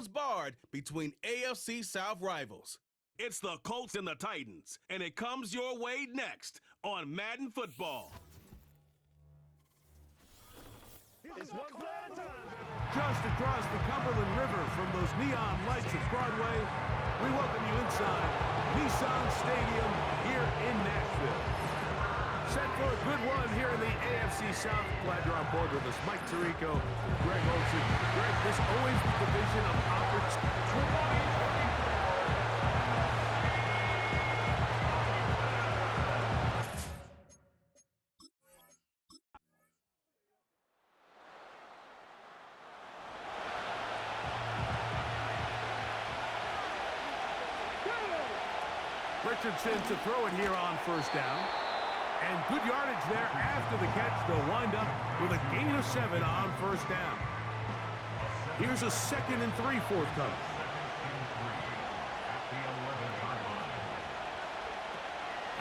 barred between AFC South rivals. It's the Colts and the Titans, and it comes your way next on Madden Football. It's one play at a time. Just across the Cumberland River from those neon lights of Broadway, we welcome you inside Nissan Stadium here in Nashville. Set for a good one here in the AFC South. Glad you're on board with us. Mike Tirico, Greg Olson. Greg, this always the division of opportunity. Richardson to throw it here on first down. And good yardage there after the catch. They'll wind up with a gain of 7 on first down. Here's a 2nd and 3 forthcoming.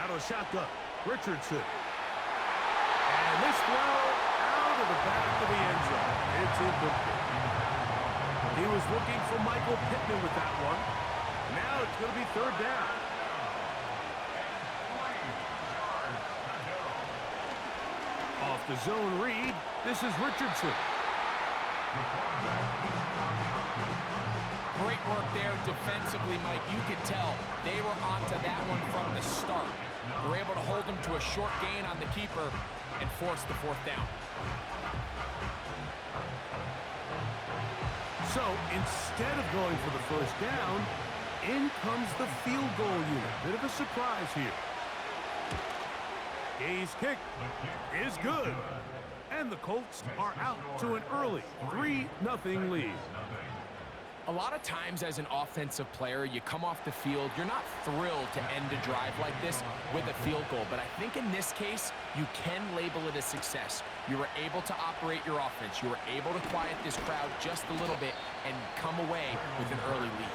Out of the shotgun, Richardson. And this throw out of the back of the end zone. It's incomplete. He was looking for Michael Pittman with that one. Now it's going to be 3rd down. Off the zone read, this is Richardson. Great work there defensively, Mike. You could tell they were onto that one from the start. They were able to hold him to a short gain on the keeper and force the 4th down. So instead of going for the first down, in comes the field goal unit. Bit of a surprise here. Gay's kick is good. And the Colts are out to an early 3-0 lead. A lot of times as an offensive player, you come off the field, you're not thrilled to end a drive like this with a field goal. But I think in this case, you can label it a success. You were able to operate your offense. You were able to quiet this crowd just a little bit and come away with an early lead.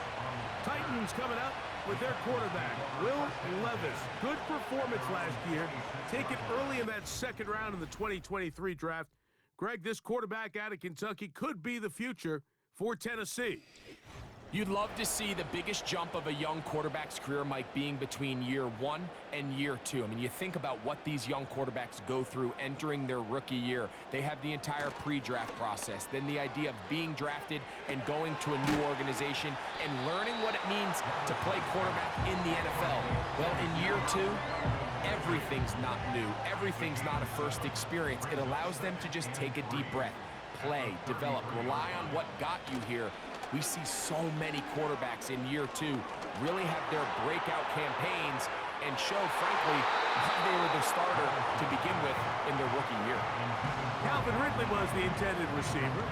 Titans coming up with their quarterback, Will Levis. Good performance last year. Taken early in that 2nd round in the 2023 draft. Greg, this quarterback out of Kentucky could be the future for Tennessee. You'd love to see the biggest jump of a young quarterback's career, Mike, being between year 1 and year 2. I mean, you think about what these young quarterbacks go through entering their rookie year. They have the entire pre-draft process, then the idea of being drafted and going to a new organization and learning what it means to play quarterback in the NFL. Well, in year 2, everything's not new. Everything's not a first experience. It allows them to just take a deep breath, play, develop, rely on what got you here. We see so many quarterbacks in year 2 really have their breakout campaigns and show, frankly, how they were the starter to begin with in their rookie year. Calvin Ridley was the intended receiver.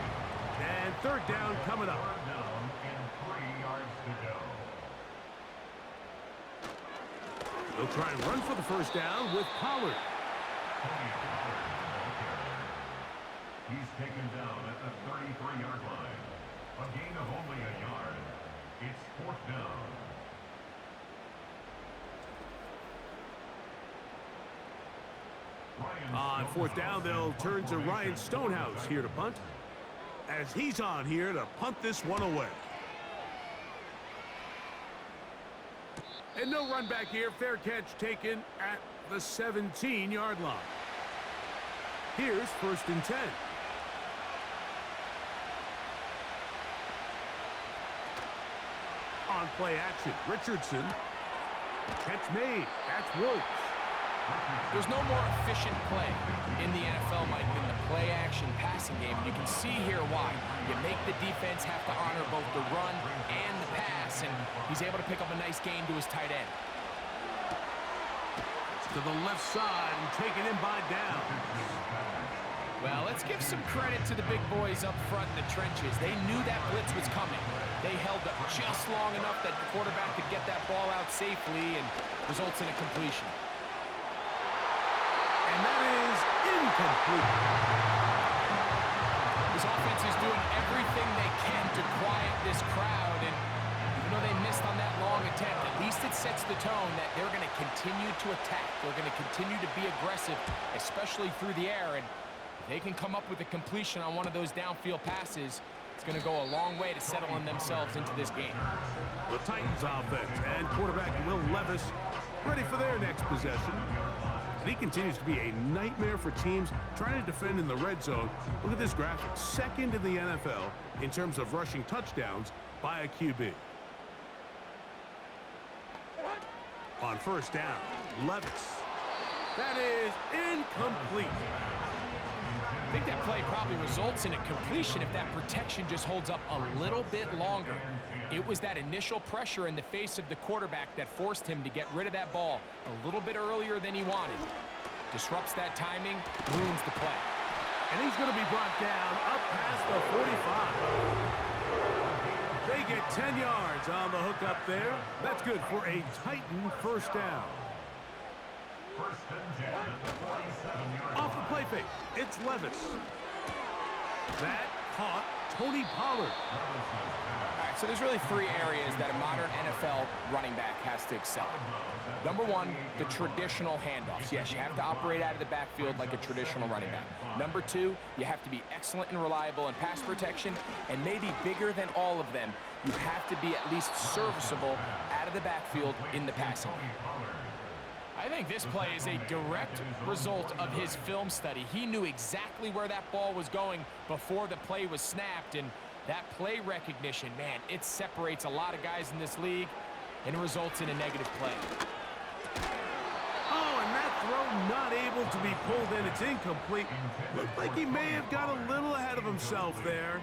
And 3rd down coming up. They'll try and run for the first down with Pollard. He's taken down at the 33-yard line. A gain of only a yard. It's 4th down. On 4th down, they'll turn to Ryan Stonehouse here to punt, as he's on here to punt this one away. And no run back here. Fair catch taken at the 17-yard line. Here's 1st and 10. On play action, Richardson. Catch made. That's Wilkes. There's no more efficient play in the NFL, Mike, than the play-action passing game. You can see here why. You make the defense have to honor both the run and the pass, and he's able to pick up a nice gain to his tight end. To the left side and taken in by Downs. Well, let's give some credit to the big boys up front in the trenches. They knew that blitz was coming. They held up just long enough that the quarterback could get that ball out safely and results in a completion. And that is incomplete. This offense is doing everything they can to quiet this crowd, and even though they missed on that long attempt, at least it sets the tone that they're going to continue to attack. They're going to continue to be aggressive, especially through the air, and if they can come up with a completion on one of those downfield passes, It's going to go a long way to settling themselves into this game. The Titans offense and quarterback Will Levis ready for their next possession. And he continues to be a nightmare for teams trying to defend in the red zone. Look at this graphic. Second in the NFL in terms of rushing touchdowns by a QB. On first down, Levis. That is incomplete. I think that play probably results in a completion if that protection just holds up a little bit longer. It was that initial pressure in the face of the quarterback that forced him to get rid of that ball a little bit earlier than he wanted. Disrupts that timing, ruins the play. And he's going to be brought down up past the 45. They get 10 yards on the hook up there. That's good for a Titan first down. First and 10 at the 47-yard line. Off the play fake, it's Levis. That caught Tony Pollard. All right, so there's really three areas that a modern NFL running back has to excel in. Number one, the traditional handoffs. Yes, you have to operate out of the backfield like a traditional running back. Number two, you have to be excellent and reliable in pass protection, and maybe bigger than all of them, you have to be at least serviceable out of the backfield in the passing game. I think this play is a direct result of his film study. He knew exactly where that ball was going before the play was snapped, and that play recognition, man, it separates a lot of guys in this league and results in a negative play. Oh, and that throw not able to be pulled in. It's incomplete. Looked like he may have got a little ahead of himself there,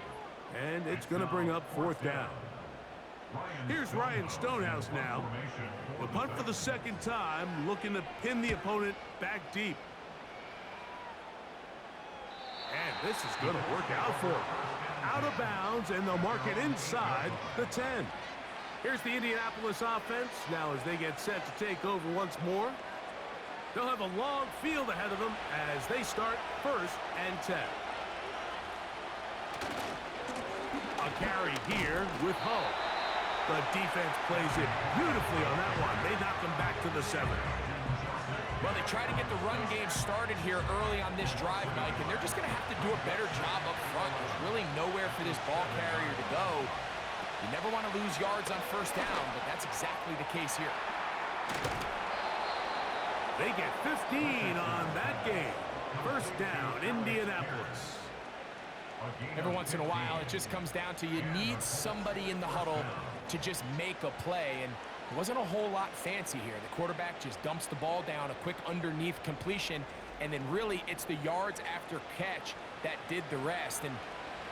and it's going to bring up fourth down. Here's Ryan Stonehouse now. The punt for the second time, looking to pin the opponent back deep. And this is going to work out for him. Out of bounds, and they'll mark it inside the 10. Here's the Indianapolis offense. Now as they get set to take over once more, they'll have a long field ahead of them as they start first and 10. A carry here with Hull. The defense plays it beautifully on that one. They knock them back to the 7. Well, they try to get the run game started here early on this drive, Mike, and they're just going to have to do a better job up front. There's really nowhere for this ball carrier to go. You never want to lose yards on first down, but that's exactly the case here. They get 15 on that game. First down, Indianapolis. Every once in a while, it just comes down to you need somebody in the huddle to just make a play, and it wasn't a whole lot fancy here. The quarterback just dumps the ball down, a quick underneath completion, and then really it's the yards after catch that did the rest, and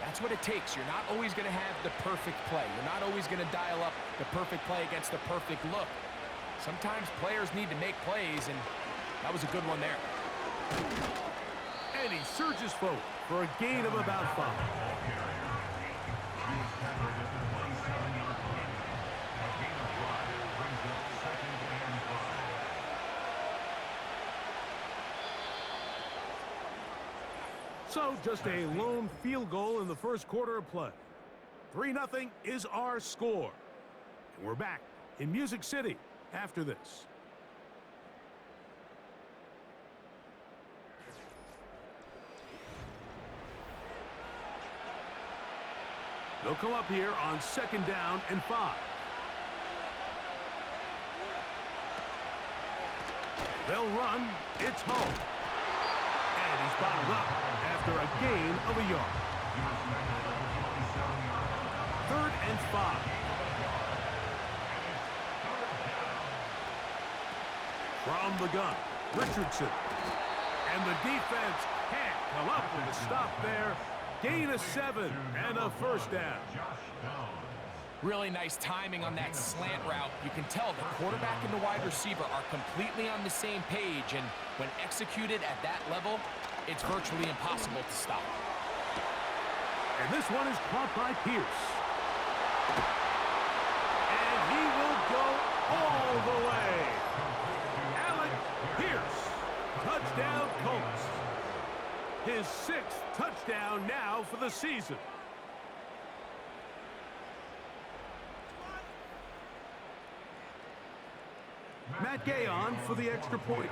that's what it takes. You're not always going to have the perfect play. You're not always going to dial up the perfect play against the perfect look. Sometimes players need to make plays, and that was a good one there. And he surges forward for a gain of about 5. So just a lone field goal in the first quarter of play. 3-0 is our score. And we're back in Music City after this. They'll come up here on second down and 5. They'll run. It's Hull. And he's bottled up after a gain of a yard. Third and 5. From the gun, Richardson. And the defense can't come up with a stop there. Gain of 7 and a first down. Really nice timing on that slant route. You can tell the quarterback and the wide receiver are completely on the same page, and when executed at that level, it's virtually impossible to stop. And this one is caught by Pierce. And he will go all the way. Alec Pierce, touchdown Colts. His 6th touchdown now for the season. Matt Gay on for the extra point.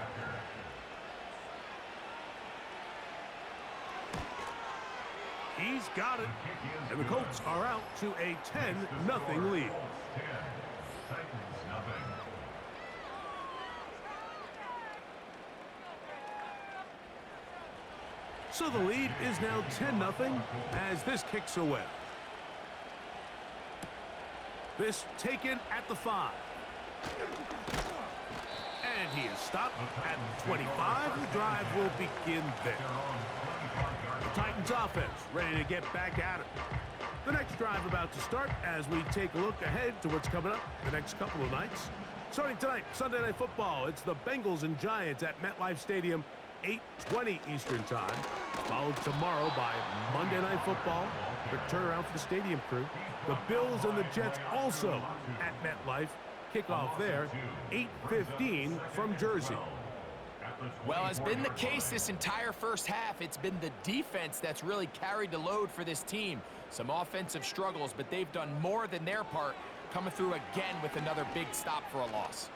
He He's got it. And the Colts are out to a 10-0 lead. 10, Titans nothing. So the lead is now 10-0 as this kicks away. This taken at the 5. And he is stopped at 25. The drive will begin there. The Titans offense ready to get back at it. The next drive about to start as we take a look ahead to what's coming up the next couple of nights. Starting tonight, Sunday Night Football. It's the Bengals and Giants at MetLife Stadium, 8:20 Eastern Time. Followed tomorrow by Monday Night Football. The turnaround for the stadium crew. The Bills and the Jets also at MetLife. Kickoff there, 8:15 from Jersey. Well, as been the case this entire first half, it's been the defense that's really carried the load for this team. Some offensive struggles, but they've done more than their part, coming through again with another big stop for a loss.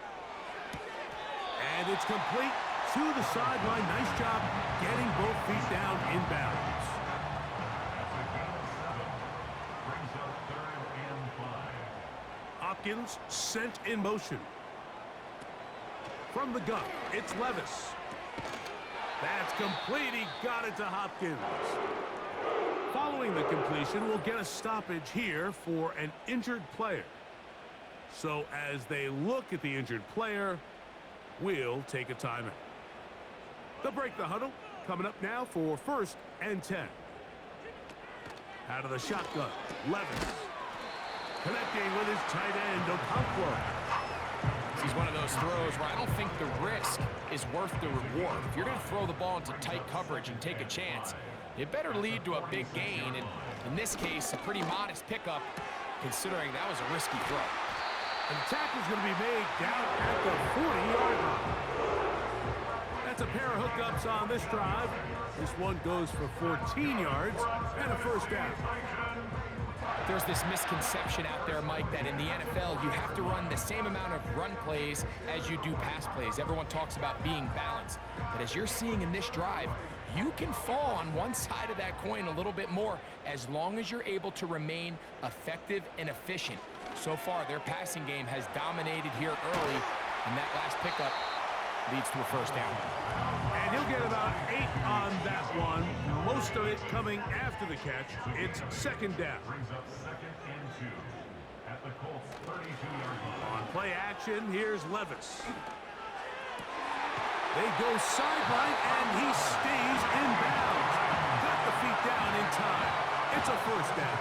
And it's complete to the sideline. Nice job getting both feet down in bounds. Brings up 3rd and 5. Hopkins sent in motion. From the gun, it's Levis. That's complete. He got it to Hopkins. Following the completion, we'll get a stoppage here for an injured player. So as they look at the injured player, we'll take a timeout. They'll break the huddle. Coming up now for 1st and 10. Out of the shotgun, Levis. Connecting with his tight end, Okonkwo. He's one of those throws where I don't think the risk is worth the reward. If you're going to throw the ball into tight coverage and take a chance, it better lead to a big gain. And in this case, a pretty modest pickup, considering that was a risky throw. And the tackle's going to be made down at the 40-yard line. That's a pair of hookups on this drive. This one goes for 14 yards and a 1st down. There's this misconception out there, Mike, that in the NFL, you have to run the same amount of run plays as you do pass plays. Everyone talks about being balanced. But as you're seeing in this drive, you can fall on one side of that coin a little bit more as long as you're able to remain effective and efficient. So far, their passing game has dominated here early, and that last pickup leads to a 1st down. And he'll get about 8 on that one. Most of it coming after the catch. It's 2nd down. Brings up 2nd and 2 at the Colts 32-yard line. On play action, here's Levis. They go sideline, and he stays in bounds. Got the feet down in time. It's a 1st down.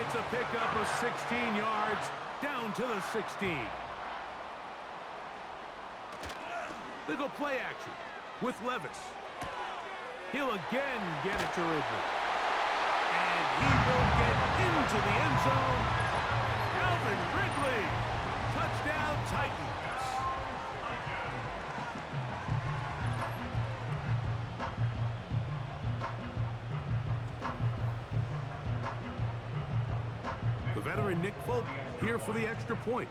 It's a pickup of 16 yards down to the 16. They go play action with Levis. He'll again get it to Ridley. And he will get into the end zone. Alvin Ridley. Touchdown Titans. The veteran Nick Folk here for the extra point.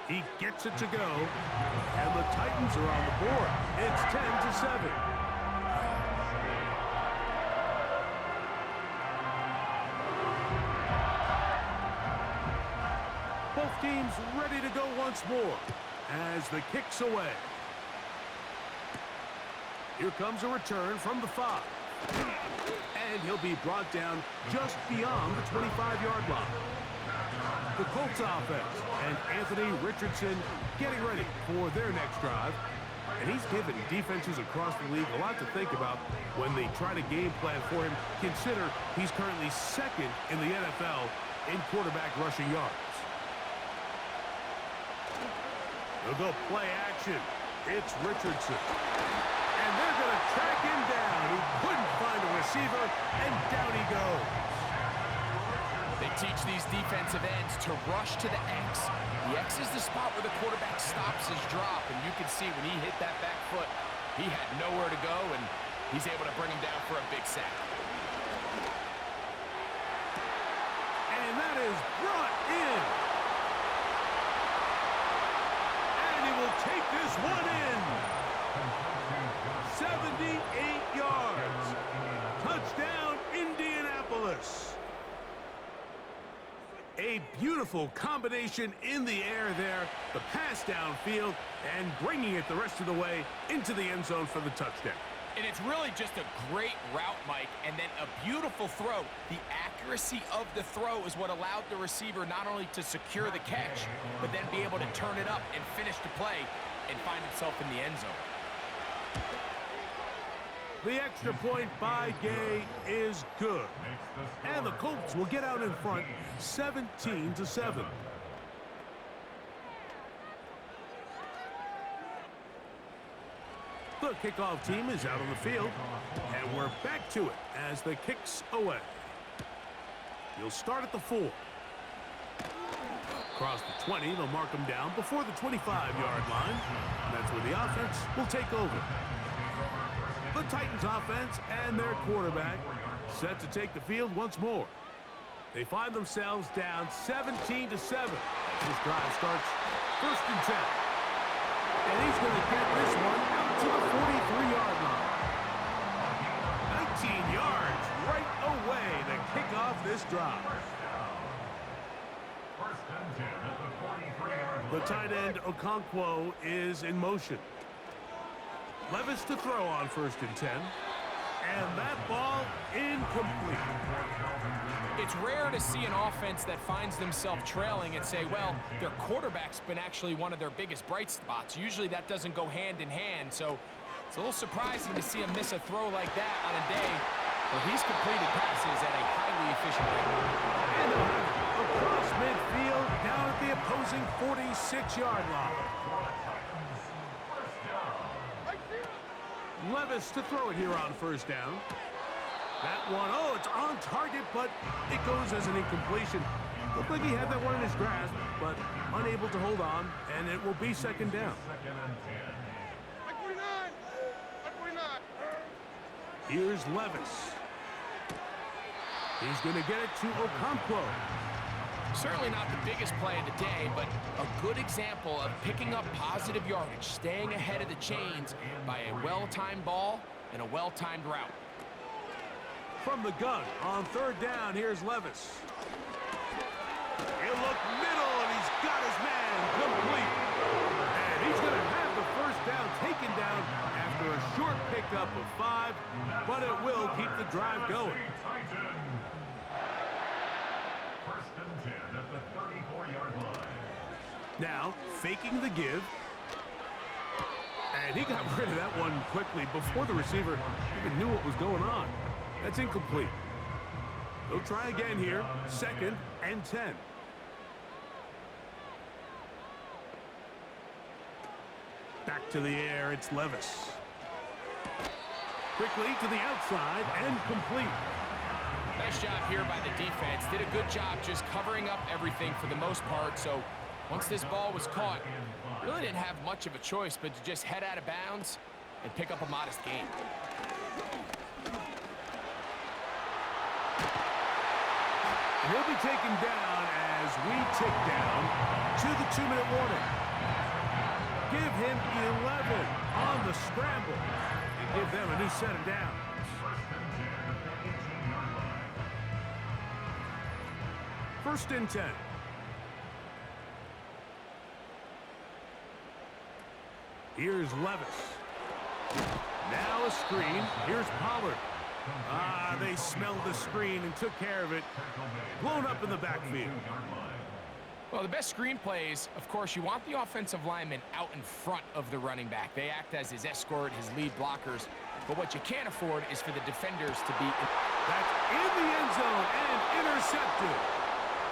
He gets it to go, and the Titans are on the board. It's 10-7. Both teams ready to go once more as the kick's away. Here comes a return from the 5. And he'll be brought down just beyond the 25-yard line. The Colts offense and Anthony Richardson getting ready for their next drive. And he's given defenses across the league a lot to think about when they try to game plan for him. Consider he's currently 2nd in the NFL in quarterback rushing yards. They'll go play action. It's Richardson. And they're going to track him down. He couldn't find a receiver, and down he goes. They teach these defensive ends to rush to the X. The X is the spot where the quarterback stops his drop, and you can see when he hit that back foot, he had nowhere to go, and he's able to bring him down for a big sack. And that is brought in. And he will take this one in. Beautiful combination in the air there. The pass downfield and bringing it the rest of the way into the end zone for the touchdown. And it's really just a great route, Mike, and then a beautiful throw. The accuracy of the throw is what allowed the receiver not only to secure the catch, but then be able to turn it up and finish the play and find himself in the end zone. The extra point by Gay is good. And the Colts will get out in front 17-7. The kickoff team is out on the field, and we're back to it as the kick's away. He'll start at the 4. Across the 20, they'll mark him down before the 25-yard line. And that's where the offense will take over. The Titans offense and their quarterback set to take the field once more. They find themselves down 17-7 as this drive starts 1st and 10. And he's going to get this one out to the 43-yard line. 19 yards right away to kick off this drive. The tight end Okonkwo is in motion. Levis to throw on 1st and 10. And that ball incomplete. It's rare to see an offense that finds themselves trailing and say, well, their quarterback's been actually one of their biggest bright spots. Usually that doesn't go hand in hand, so it's a little surprising to see him miss a throw like that on a day where he's completed passes at a highly efficient rate. And across midfield, down at the opposing 46-yard line. Levis to throw it here on 1st down. That one, oh, it's on target, but it goes as an incompletion. Looked like he had that one in his grasp, but unable to hold on, and it will be 2nd down. Here's Levis. He's going to get it to Okonkwo. Certainly not the biggest play of the day, but a good example of picking up positive yardage, staying ahead of the chains by a well-timed ball and a well-timed route. From the gun on 3rd down, here's Levis. He'll look middle, and he's got his man complete. And he's going to have the 1st down taken down after a short pickup of 5, but it will keep the drive going. Now, faking the give. And he got rid of that one quickly before the receiver even knew what was going on. That's incomplete. They'll try again here. 2nd and 10. Back to the air, it's Levis. Quickly to the outside and complete. Nice job here by the defense. Did a good job just covering up everything for the most part. So once this ball was caught, really didn't have much of a choice but to just head out of bounds and pick up a modest gain. He'll be taken down as we tick down to the 2-minute warning. Give him 11 on the scramble and give them a new set of downs. 1st and 10. Here's Levis. Now a screen. Here's Pollard. They smelled the screen and took care of it. Blown up in the backfield. Well, the best screen plays, of course, you want the offensive lineman out in front of the running back. They act as his escort, his lead blockers. But what you can't afford is for the defenders to be... That's in the end zone and intercepted.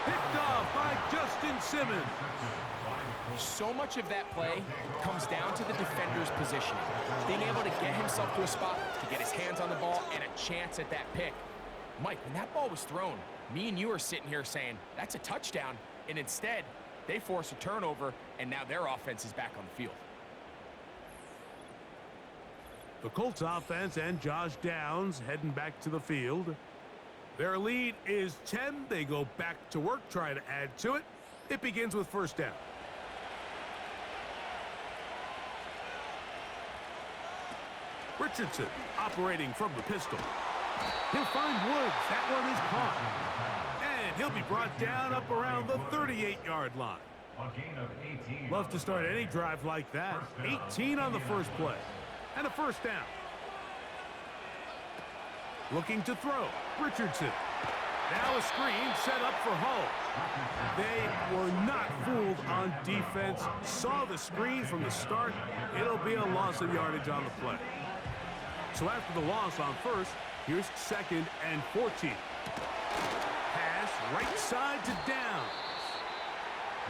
Picked off by Justin Simmons. So much of that play comes down to the defender's positioning. Being able to get himself to a spot, to get his hands on the ball, and a chance at that pick. Mike, when that ball was thrown, me and you are sitting here saying, that's a touchdown. And instead, they force a turnover, and now their offense is back on the field. The Colts offense and Josh Downs heading back to the field. Their lead is 10. They go back to work, try to add to it. It begins with 1st down. Richardson operating from the pistol. He'll find Woods. That one is caught. And He'll be brought down up around the 38-yard line. A gain of 18. Love to start any drive like that. 18 on the first play. And a first down. Looking to throw. Richardson. Now a screen set up for Hull. They were not fooled on defense. Saw the screen from the start. It'll be a loss of yardage on the play. So after the loss on first, here's 2nd and 14. Pass right side to Downs.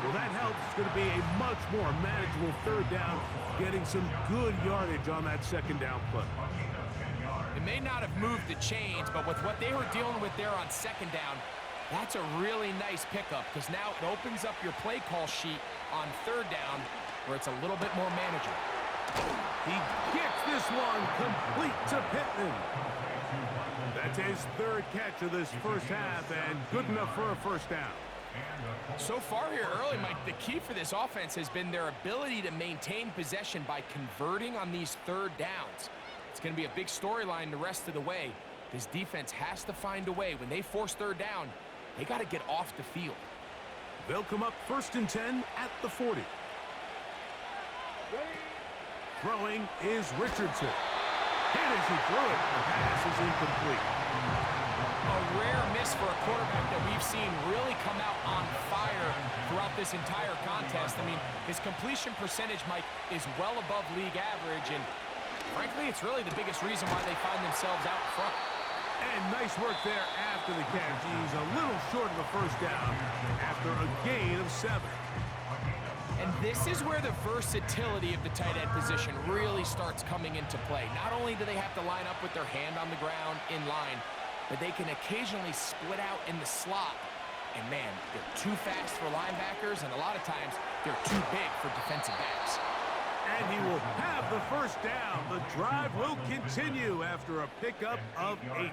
Well, that helps. It's going to be a much more manageable 3rd down, getting some good yardage on that 2nd down play. It may not have moved the chains, but with what they were dealing with there on 2nd down, that's a really nice pickup because now it opens up your play call sheet on 3rd down where it's a little bit more manageable. He gets this one complete to Pittman. That's his 3rd catch of this first half and good enough for a first down. So far here early, Mike, the key for this offense has been their ability to maintain possession by converting on these 3rd downs. It's going to be a big storyline the rest of the way. This defense has to find a way. When they force 3rd down, they got to get off the field. They'll come up 1st and 10 at the 40. Throwing is Richardson. Hit as he threw it. The pass is incomplete. A rare miss for a quarterback that we've seen really come out on fire throughout this entire contest. I mean, his completion percentage, Mike, is well above league average, and frankly, it's really the biggest reason why they find themselves out front. And nice work there after the catch. He's a little short of the first down after a gain of 7. And this is where the versatility of the tight end position really starts coming into play. Not only do they have to line up with their hand on the ground in line, but they can occasionally split out in the slot. And man, they're too fast for linebackers, and a lot of times they're too big for defensive backs. And he will have the first down. The drive will continue after a pickup of 8.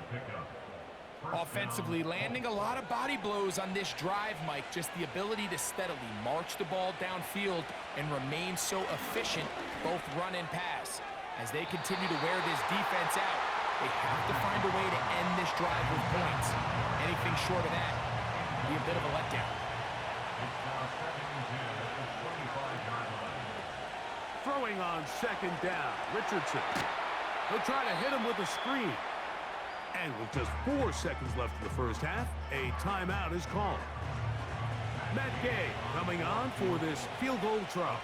Offensively, landing a lot of body blows on this drive, Mike. Just the ability to steadily march the ball downfield and remain so efficient, both run and pass. As they continue to wear this defense out, they have to find a way to end this drive with points. Anything short of that would be a bit of a letdown. Throwing on 2nd down, Richardson. They'll try to hit him with a screen. And with just 4 seconds left in the first half, a timeout is called. Matt Gay coming on for this field goal try.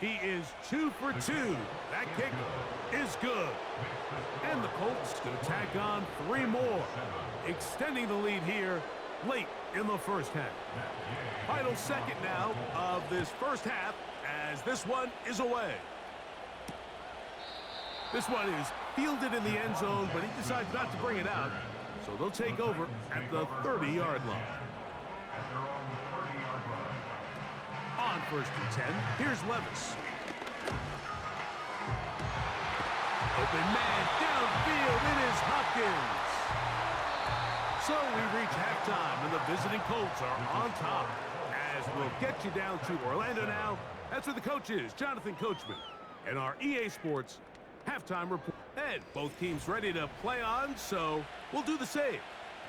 He is 2 for 2. That kick is good. And the Colts going to tack on 3 more, extending the lead here late in the first half. Final second now of this first half as this one is away. This one is fielded in the end zone, but he decides not to bring it out. So they'll take over at the 30-yard line. On 1st and 10, here's Levis. Open man downfield, it is Hopkins. So we reach halftime, and the visiting Colts are on top. As we'll get you down to Orlando now. That's where the coach is, Jonathan Coachman, and our EA Sports halftime report. And both teams ready to play on, so we'll do the same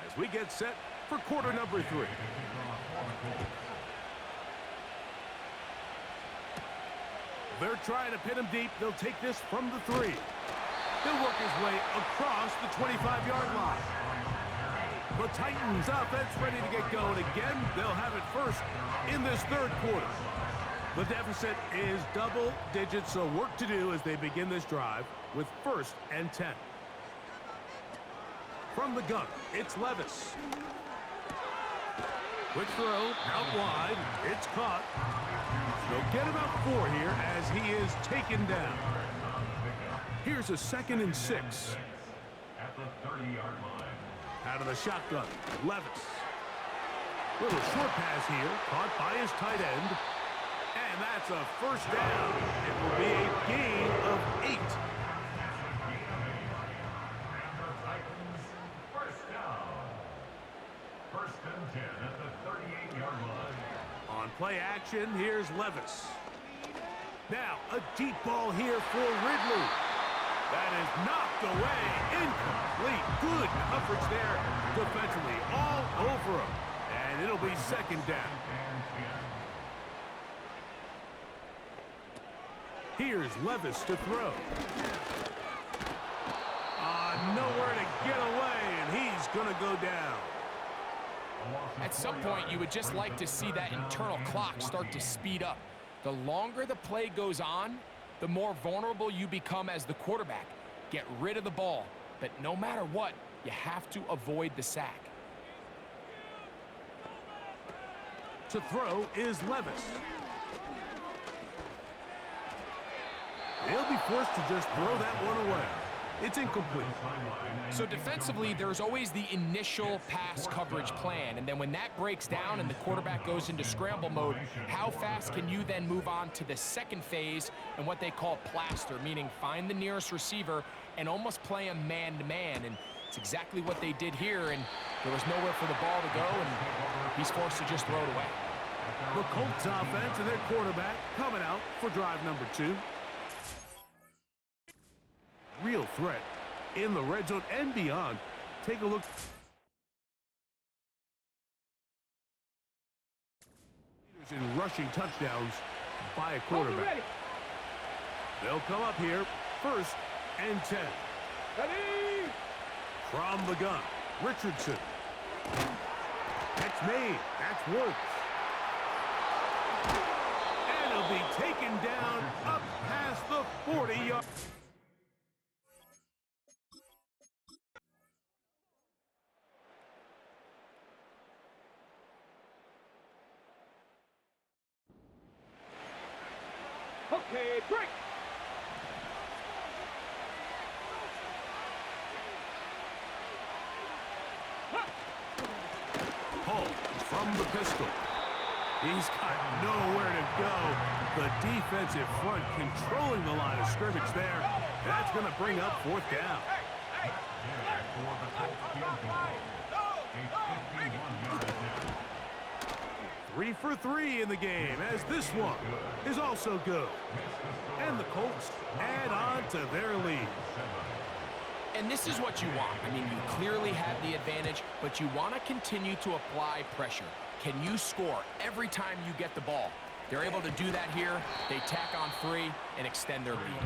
as we get set for quarter number 3. They're trying to pin him deep. They'll take this from the 3. He'll work his way across the 25-yard line. The Titans offense ready to get going again. They'll have it first in this 3rd quarter. The deficit is double digits, so work to do as they begin this drive with 1st and 10. From the gun, it's Levis. Quick throw, out wide, it's caught. They'll get about 4 here as he is taken down. Here's a 2nd and 6. At the 30-yard line. Out of the shotgun, Levis. Little short pass here, caught by his tight end. And that's a first down. It will be a gain of 8. And the Titans first down. 1st and 10 at the 38-yard line. On play action, here's Levis. Now, a deep ball here for Ridley. That is knocked Knocked away. Incomplete. Good coverage there defensively. All over him. And it'll be second down. Here's Levis to throw. Nowhere to get away, and he's going to go down. At some point, you would just like to see that internal clock start to speed up. The longer the play goes on, the more vulnerable you become as the quarterback. Get rid of the ball, but no matter what, you have to avoid the sack. To throw is Levis. He'll be forced to just throw that one away. It's incomplete. So defensively, there's always the initial pass coverage plan, and then when that breaks down and the quarterback goes into scramble mode, how fast can you then move on to the second phase and what they call plaster, meaning find the nearest receiver and almost play him man-to-man, and it's exactly what they did here, and there was nowhere for the ball to go, and he's forced to just throw it away. The Colts offense and their quarterback coming out for drive number 2. Real threat in the red zone and beyond. Take a look. In rushing touchdowns by a quarterback. They'll come up here, 1st and 10. Ready? From the gun, Richardson. That's made. That's Woods. And he'll be taken down up past the 40-yard. Okay, break. Hull from the pistol. He's got nowhere to go. The defensive front controlling the line of scrimmage there. That's going to bring up 4th down. 3 for 3 in the game, as this one is also good. And the Colts add on to their lead. And this is what you want. I mean, you clearly have the advantage, but you want to continue to apply pressure. Can you score every time you get the ball? They're able to do that here. They tack on 3 and extend their lead.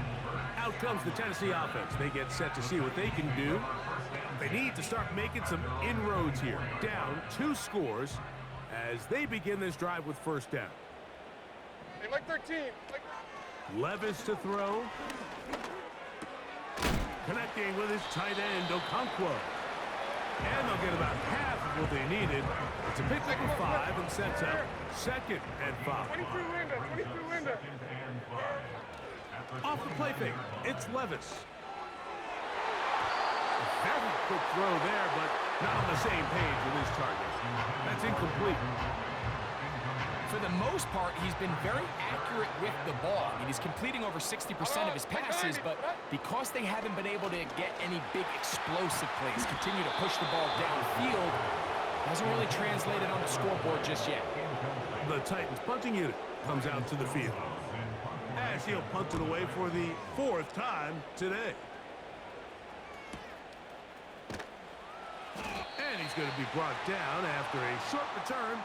Out comes the Tennessee offense. They get set to see what they can do. They need to start making some inroads here. Down 2 scores as they begin this drive with 1st down. Hey, like 13. Levis to throw. Connecting with his tight end, Okonkwo. And they'll get about half of what they needed. It's a pickup of 5 and sets up 2nd and 5. 23 Linda. Off the play fake, it's Levis. A very quick throw there, but not on the same page with his target. That's incomplete. For the most part, he's been very accurate with the ball. I mean, he's completing over 60% of his passes, but because they haven't been able to get any big explosive plays, continue to push the ball downfield, hasn't really translated on the scoreboard just yet. The Titans punting unit comes out to the field, as he'll punt it away for the 4th time today. And he's going to be brought down after a short return.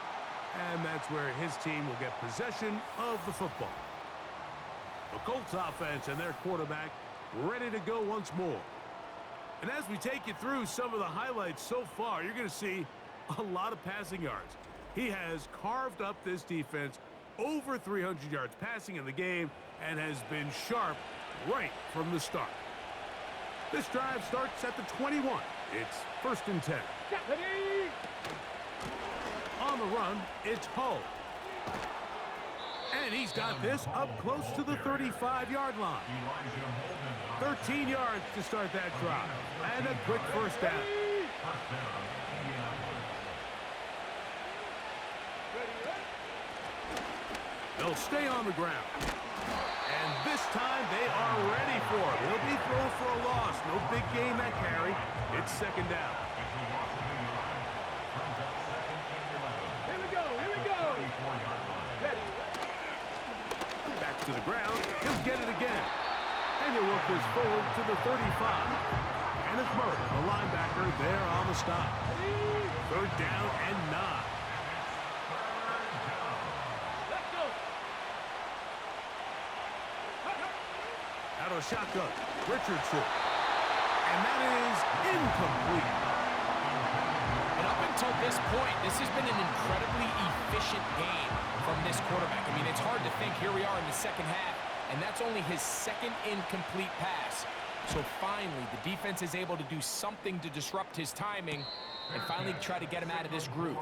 And that's where his team will get possession of the football. The Colts offense and their quarterback ready to go once more. And as we take you through some of the highlights so far, you're going to see a lot of passing yards. He has carved up this defense over 300 yards passing in the game and has been sharp right from the start. This drive starts at the 21. It's 1st and 10. On the run, it's Hull. And he's got this up close to the 35-yard line. 13 yards to start that drive. And a quick 1st down. They'll stay on the ground. And this time they are ready for it. He'll be thrown for a loss. No big gain that carry. It's 2nd down. Back to the ground. He'll get it again. And he'll work this forward to the 35. And it's Murray, the linebacker, there on the stop. Third down and 9. Out of a shotgun, Richardson. And that is incomplete. And up until this point, this has been an incredibly efficient game from this quarterback. I mean, it's hard to think. Here we are in the second half, and that's only his second incomplete pass. So finally, the defense is able to do something to disrupt his timing and finally try to get him out of this groove.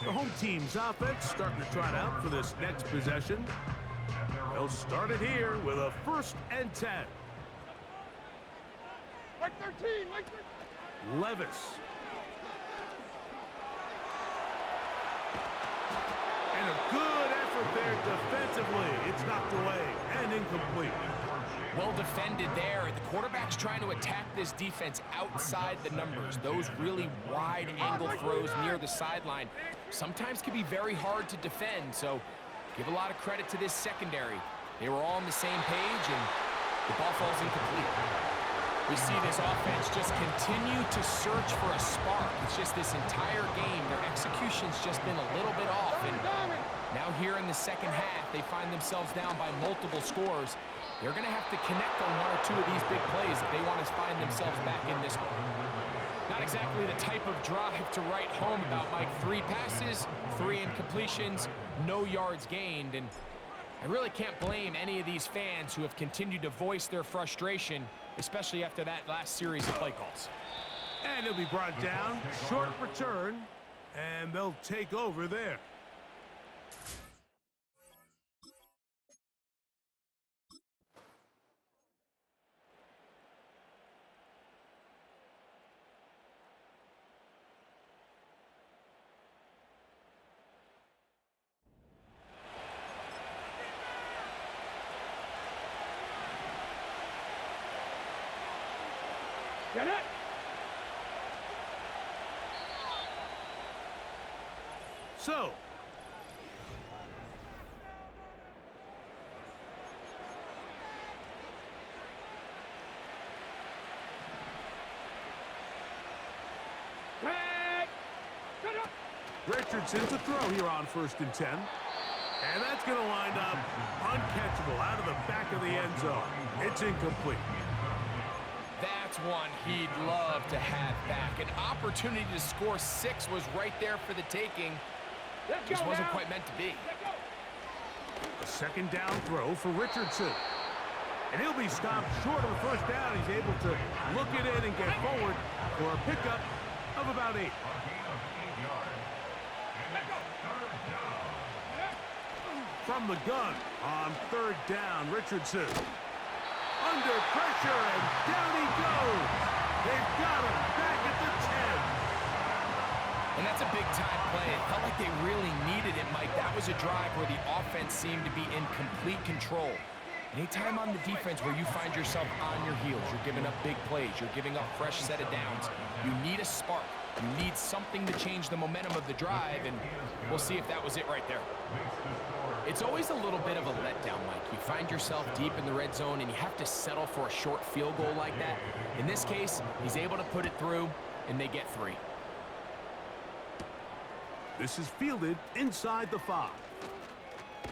The home team's offense starting to trot out for this next possession. They'll start it here with a 1st and 10. Like 13, like 13. Levis. And a good effort there defensively. It's knocked away and incomplete. Well defended there. The quarterback's trying to attack this defense outside the numbers. Those really wide angle throws near the sideline sometimes can be very hard to defend. So give a lot of credit to this secondary. They were all on the same page, and the ball falls incomplete. We see this offense just continue to search for a spark. It's just this entire game, their execution's just been a little bit off. And now here in the second half, they find themselves down by multiple scores. They're going to have to connect on 1 or 2 of these big plays if they want to find themselves back in this one. Not exactly the type of drive to write home about, Mike. 3 passes, 3 incompletions, no yards gained. And I really can't blame any of these fans who have continued to voice their frustration, especially after that last series of play calls. And he'll be brought down. Short return. And they'll take over there. Get it! So, Richardson to throw here on 1st and 10. And that's going to wind up uncatchable out of the back of the end zone. It's incomplete. That's one he'd love to have back. An opportunity to score 6 was right there for the taking. Just wasn't quite meant to be. A 2nd down throw for Richardson. And he'll be stopped short of the 1st down. He's able to look it in and get forward for a pickup of about 8. From the gun on 3rd down, Richardson. Under pressure, and down he goes. They've got him back at the 10. And that's a big-time play. It felt like they really needed it, Mike. That was a drive where the offense seemed to be in complete control. Anytime on the defense where you find yourself on your heels, you're giving up big plays, you're giving up fresh set of downs, you need a spark. You need something to change the momentum of the drive, and we'll see if that was it right there. It's always a little bit of a letdown, Mike. You find yourself deep in the red zone, and you have to settle for a short field goal like that. In this case, he's able to put it through, and they get 3. This is fielded inside the 5.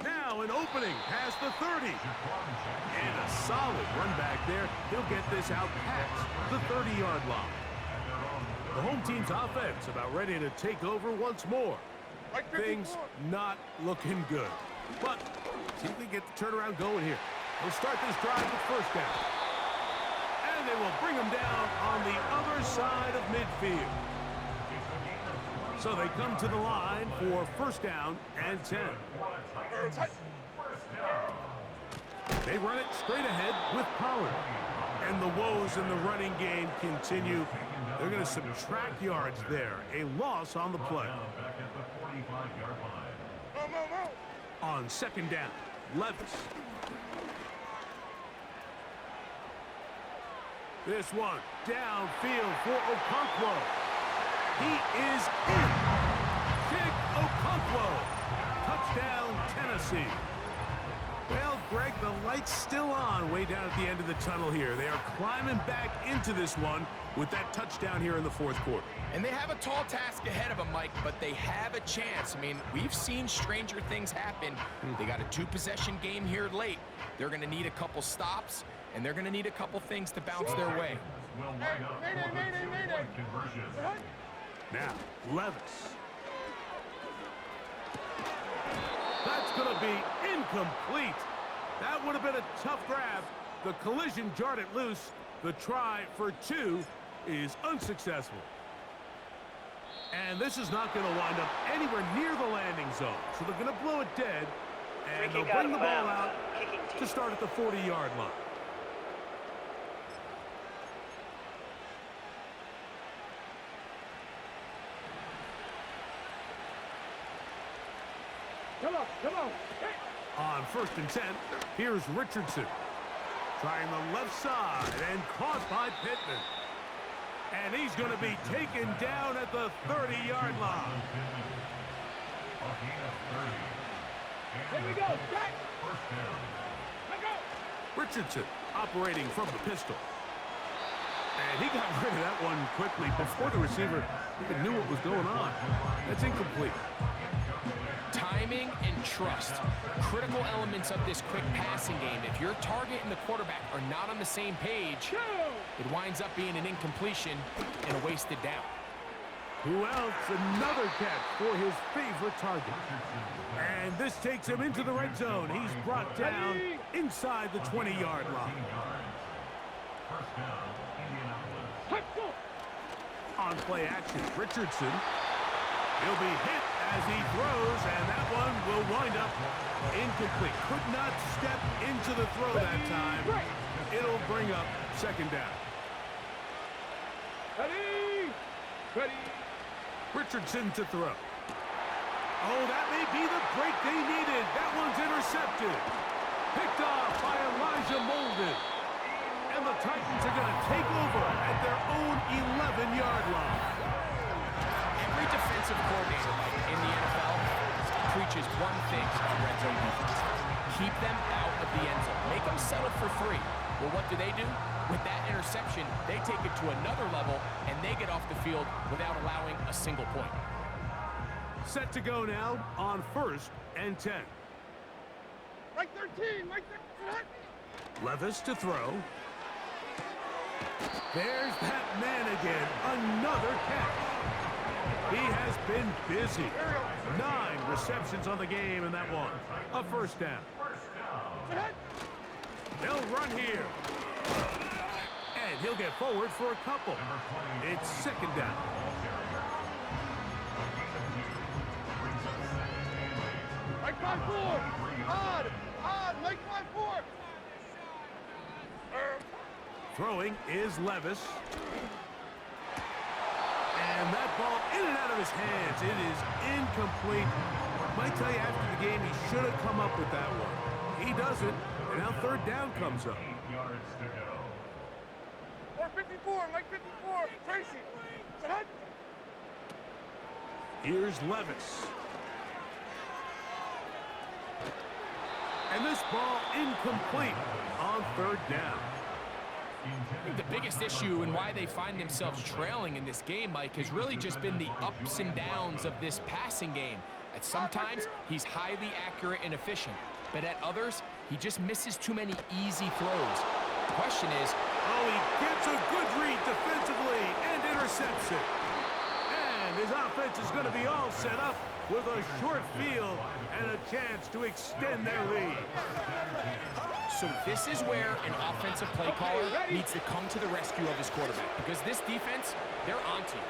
Now an opening past the 30. And a solid run back there. He'll get this out past the 30-yard line. The home team's offense about ready to take over once more. Things not looking good. But see if we get the turnaround going here. We'll start this drive with 1st down. And they will bring him down on the other side of midfield. So they come to the line for 1st down and 10. They run it straight ahead with Pollard. And the woes in the running game continue. They're going to subtract yards there. A loss on the play. On 2nd down, Levis. This one downfield for Okonkwo. He is in. Big Okonkwo. Touchdown, Tennessee. Well, Greg, the light's still on way down at the end of the tunnel here. They are climbing back into this one with that touchdown here in the fourth quarter. And they have a tall task ahead of them, Mike, but they have a chance. I mean, we've seen stranger things happen. They got a two-possession game here late. They're going to need a couple stops, and they're going to need a couple things to bounce their way. Will line up for the two-point conversion. Now, Levis. That's going to be incomplete. That would have been a tough grab. The collision jarred it loose. The try for two is unsuccessful. And this is not going to wind up anywhere near the landing zone. So they're going to blow it dead. And they'll bring the ball out to start at the 40-yard line. Come on. Hey. On 1st and 10, here's Richardson. Trying the left side and caught by Pittman. And he's going to be taken down at the 30-yard line. Here we go. Jack. Let go. Richardson operating from the pistol. And he got rid of that one quickly before the receiver even knew what was going on. That's incomplete. Timing and trust, critical elements of this quick passing game. If your target and the quarterback are not on the same page, it winds up being an incompletion and a wasted down. Who else? Another catch for his favorite target. And this takes him into the red zone. He's brought down inside the 20-yard line. First down, Indianapolis. On play action, Richardson. He'll be hit as he throws, and that one will wind up incomplete. Could not step into the throw that time. It'll bring up second down. Ready. Richardson to throw. Oh, that may be the break they needed. That one's intercepted. Picked off by Elijah Molden. And the Titans are going to take over at their own 11-yard line. Every defensive coordinator in the NFL preaches one thing on red zone defense. Keep them out of the end zone. Make them settle for 3. Well, what do? With that interception, they take it to another level, and they get off the field without allowing a single point. Set to go now on 1st and 10. Like 13. Levis to throw. There's that man again. Another catch. He has been busy. 9 receptions on the game in that one. A first down. They'll run here. And he'll get forward for a couple. It's second down. Like 5-4. Odd. Like 5-4. Throwing is Levis. And that ball in and out of his hands. It is incomplete. Might tell you after the game he should have come up with that one. He doesn't. And now third down comes up. 8 yards to go. 454. Like 54. Tracy. Here's Levis. And this ball incomplete on third down. I think the biggest issue and why they find themselves trailing in this game, Mike, has really just been the ups and downs of this passing game. At sometimes, he's highly accurate and efficient, but at others, he just misses too many easy throws. The question is, he gets a good read defensively and intercepts it. And his offense is going to be all set up with a short field and a chance to extend their lead. so this is where an offensive play caller needs to come to the rescue of his quarterback, because this defense, they're onto you.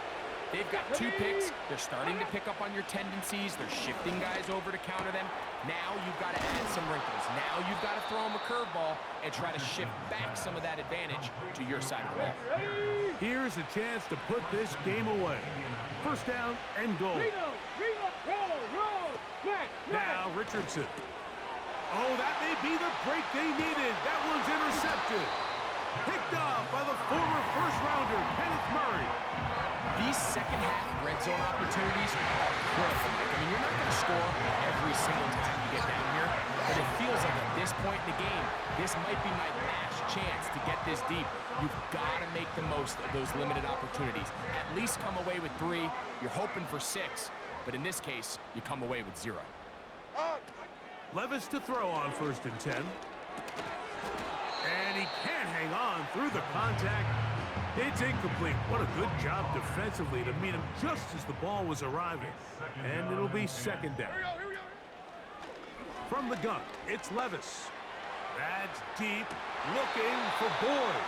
They've got 2 picks. They're starting to pick up on your tendencies. They're shifting guys over to counter them. Now you've got to add some wrinkles. Now you've got to throw them a curveball and try to shift back some of that advantage to your side of the ball. Here's a chance to put this game away. First down and goal. Now Richardson. Oh, that may be the break they needed. That one's intercepted. Picked off by the former first-rounder, Kenneth Murray. The These second-half red zone opportunities are critical. I mean, you're not going to score every single time you get down here, but it feels like at this point in the game, this might be my last chance to get this deep. You've got to make the most of those limited opportunities. At least come away with 3. You're hoping for 6, but in this case, you come away with 0. Levis to throw on 1st and 10. And he can't hang on through the contact. It's incomplete. What a good job defensively to meet him just as the ball was arriving. And it'll be 2nd down. Here we go. From the gun, it's Levis. That's deep, looking for Boyd.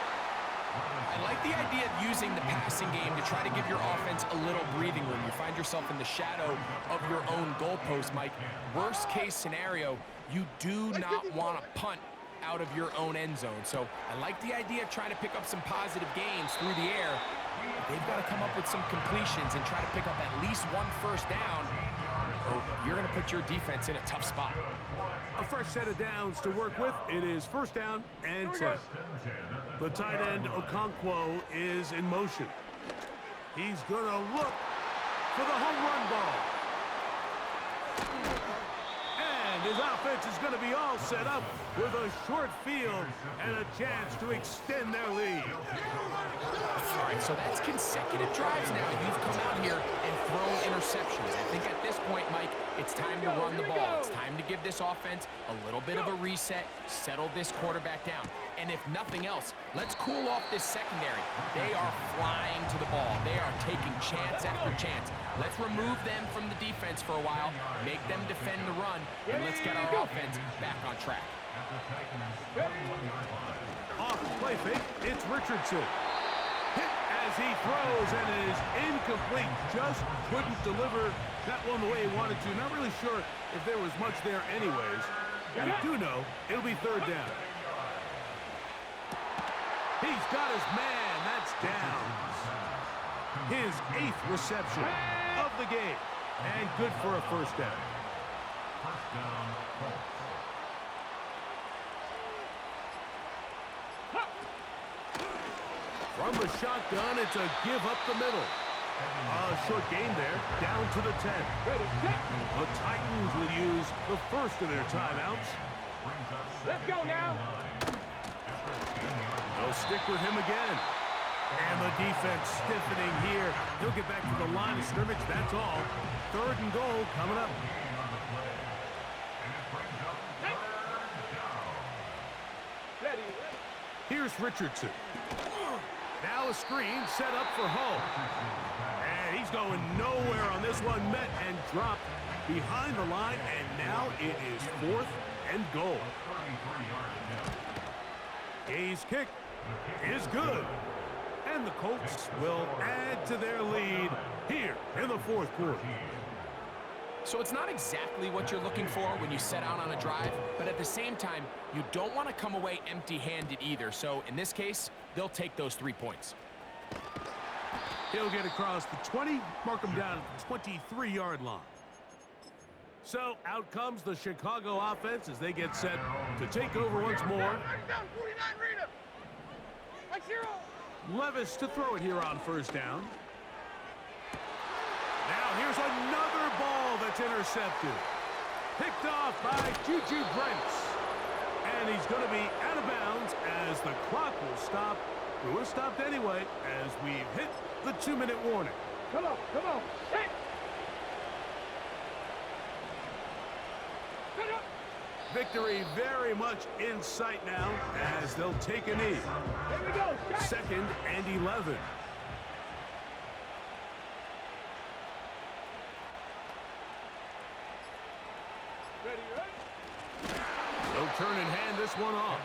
I like the idea of using the passing game to try to give your offense a little breathing room. You find yourself in the shadow of your own goalpost, Mike. Worst case scenario, you do not want to punt out of your own end zone. So I like the idea of trying to pick up some positive gains through the air. They've got to come up with some completions and try to pick up at least 1 first down. Or you're going to put your defense in a tough spot. A fresh set of downs to work with. It is 1st down and 10. The tight end, Okonkwo, is in motion. He's going to look for the home run ball. And his offense is going to be all set up with a short field and a chance to extend their lead. All right, so that's consecutive drives now. You've come out here and thrown interceptions. I think at this point, Mike, it's time to run the ball. It's time to give this offense a little bit of a reset, settle this quarterback down. And if nothing else, let's cool off this secondary. They are flying to the ball. They are taking chance after chance. Let's remove them from the defense for a while, make them defend the run, and let's get our offense back on track. Off the play fake, it's Richardson. Hit as he throws, and it is incomplete. Just couldn't deliver that one the way he wanted to. Not really sure if there was much there anyways. We do know it'll be 3rd down. He's got his man. That's down. His 8th reception of the game. And good for a 1st down. First down, Colts. From the shotgun, it's a give up the middle. Short gain there, down to the 10. The Titans will use the first of their timeouts. Let's go now. They'll stick with him again. And the defense stiffening here. He'll get back to the line of scrimmage, that's all. 3rd and goal coming up. Here's Richardson. Now a screen set up for Hull. And he's going nowhere on this one. Met and dropped behind the line. And now it is 4th and goal. Gay's kick is good. And the Colts will add to their lead here in the 4th quarter. So it's not exactly what you're looking for when you set out on a drive, but at the same time, you don't want to come away empty-handed either. So in this case, they'll take those 3 points. He'll get across the 20, mark him down at the 23-yard line. So out comes the Chicago offense as they get set to take over once more. Down 49, read him. Like 0. Levis to throw it here on 1st down. Now here's another ball that's intercepted. Picked off by Juju Brents. And he's going to be out of bounds as the clock will stop. It would have stopped anyway as we hit the 2-minute warning. Come on. Hit. Victory very much in sight now as they'll take a knee. Here we go. 2nd and 11. Ready. They'll turn and hand this one off.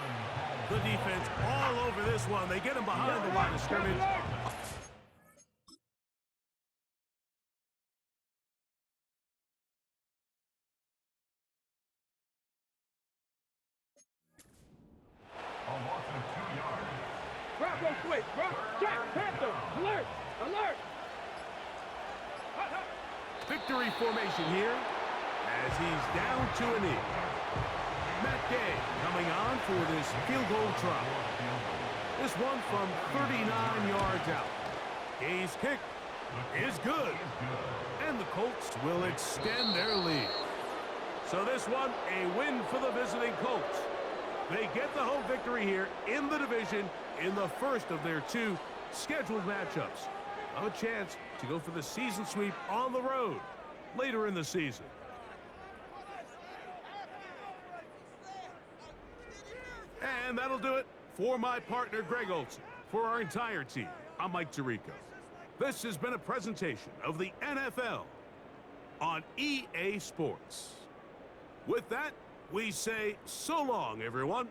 The defense all over this one. They get him behind the line of scrimmage. A loss of 2 yards. Drop, go quick. Drop. Check. Panther. Alert. Victory formation here as he's down to a knee. Matt Gay coming on for this field goal try. This one from 39 yards out. Gay's kick is good. And the Colts will extend their lead. So this one, a win for the visiting Colts. They get the home victory here in the division in the first of their 2 scheduled matchups. A chance to go for the season sweep on the road later in the season. And that'll do it for my partner, Greg Olson. For our entire team, I'm Mike Tirico. This has been a presentation of the NFL on EA Sports. With that, we say so long, everyone.